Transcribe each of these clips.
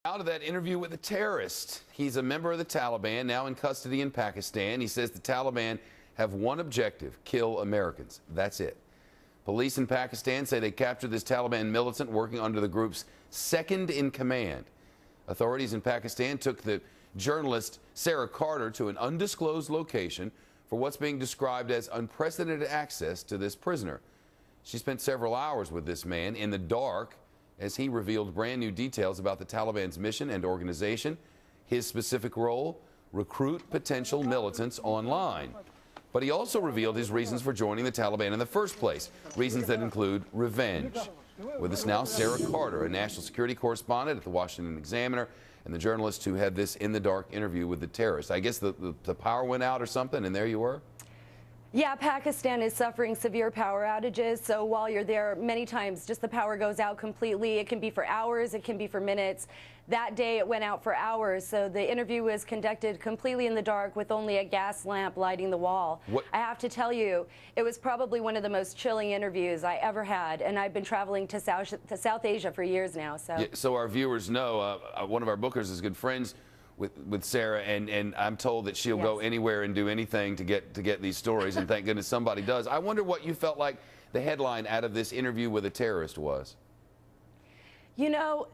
Out of that interview with the terrorist. He's a member of the Taliban, now in custody in Pakistan. He says the Taliban have one objective: kill Americans. That's it. Police in Pakistan say they captured this Taliban militant working under the group's second in command. Authorities in Pakistan took the journalist Sara to an undisclosed location for what's being described as unprecedented access to this prisoner. She spent several hours with this man in the dark as he revealed brand new details about the Taliban's mission and organization. His specific role: recruit potential militants online. But he also revealed his reasons for joining the Taliban in the first place, reasons that include revenge. With us now, Sara, a national security correspondent at the Washington Examiner, and the journalist who had this in-the-dark interview with the terrorist. I guess the power went out or something, and there you were? Yeah, Pakistan is suffering severe power outages, so while you're there, many times just the power goes out completely. It can be for hours, it can be for minutes. That day it went out for hours, so the interview was conducted completely in the dark with only a gas lamp lighting the wall. I have to tell you, it was probably one of the most chilling interviews I ever had, and I've been traveling to South Asia for years now. So our viewers know, one of our bookers is good friends with Sara, and I'm told that she'll go anywhere and do anything to get these stories, and thank goodness somebody does. I wonder what you felt like the headline out of this interview with a terrorist was. You know,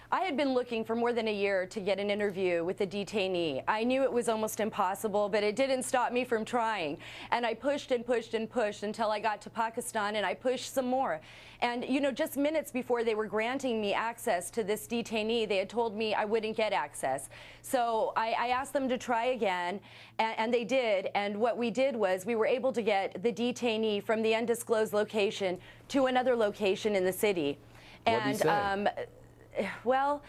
I had been looking for more than a year to get an interview with a detainee. I knew it was almost impossible, but it didn't stop me from trying. And I pushed and pushed and pushed until I got to Pakistan, and I pushed some more. And, you know, just minutes before they were granting me access to this detainee, they had told me I wouldn't get access. So I asked them to try again, and they did. And what we did was we were able to get the detainee from the undisclosed location to another location in the city. What did he say? Well,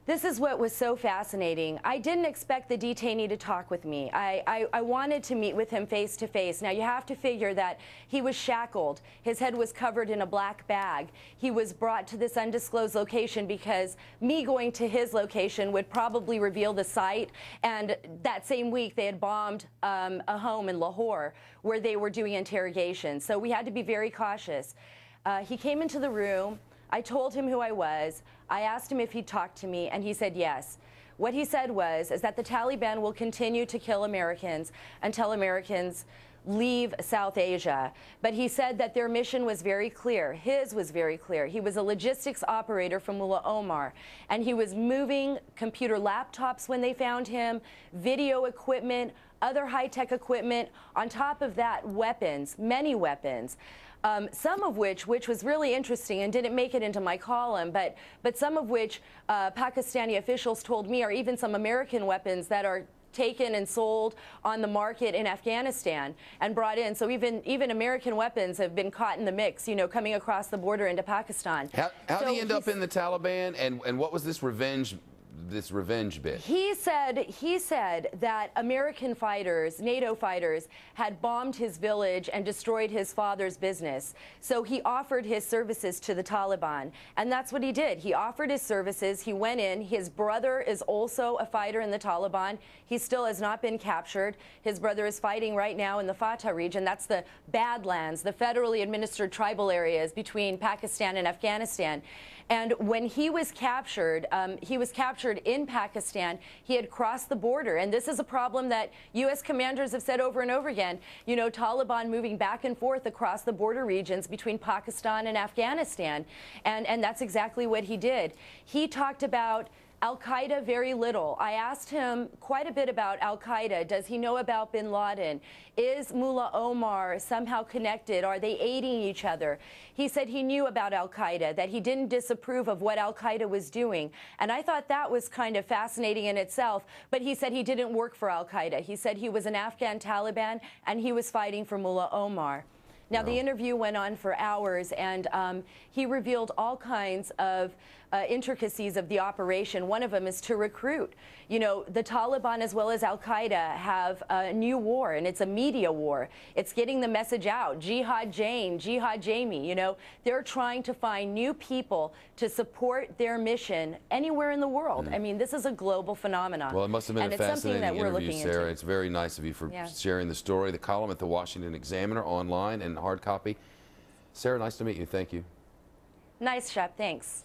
this is what was so fascinating. I didn't expect the detainee to talk with me. I wanted to meet with him face to face. Now, you have to figure that he was shackled. His head was covered in a black bag. He was brought to this undisclosed location because me going to his location would probably reveal the site. And that same week, they had bombed a home in Lahore where they were doing interrogations. So we had to be very cautious. He came into the room. I told him who I was. I asked him if he'd talk to me, and he said yes. What he said is that the Taliban will continue to kill Americans until Americans leave South Asia. But he said that their mission was very clear. His was very clear. He was a logistics operator from Mullah Omar, and he was moving computer laptops when they found him, video equipment, other high-tech equipment. On top of that, weapons, many weapons. Some of which was really interesting and didn't make it into my column, but some of which Pakistani officials told me are even some American weapons that are taken and sold on the market in Afghanistan and brought in. So even American weapons have been caught in the mix, you know, coming across the border into Pakistan. How did he end up in the Taliban, and what was this revenge bit? He said that American fighters, NATO fighters, had bombed his village and destroyed his father's business. So he offered his services to the Taliban, and that's what he did. He offered his services. He went in. His brother is also a fighter in the Taliban. He still has not been captured. His brother is fighting right now in the Fatah region. That's the Badlands, the federally administered tribal areas between Pakistan and Afghanistan. And when he was captured in Pakistan. He had crossed the border, and this is a problem that U.S. commanders have said over and over again. You know, Taliban moving back and forth across the border regions between Pakistan and Afghanistan, and that's exactly what he did. He talked about Al-Qaeda very little. I asked him quite a bit about Al-Qaeda. Does he know about bin Laden? Is Mullah Omar somehow connected? Are they aiding each other? He said he knew about Al-Qaeda, that he didn't disapprove of what Al-Qaeda was doing. And I thought that was kind of fascinating in itself. But he said he didn't work for Al-Qaeda. He said he was an Afghan Taliban, and he was fighting for Mullah Omar. Now, the interview went on for hours, and he revealed all kinds of intricacies of the operation. One of them is to recruit. You know, the Taliban as well as Al-Qaeda have a new war, and it's a media war. It's getting the message out. Jihad Jane, Jihad Jamie, you know, they're trying to find new people to support their mission anywhere in the world. I mean, this is a global phenomenon. Well, it must have been a fascinating interview, Sara. Into. It's very nice of you for sharing the story. The column at the Washington Examiner, online and hard copy. Sara, nice to meet you. Thank you. Nice, Shep. Thanks.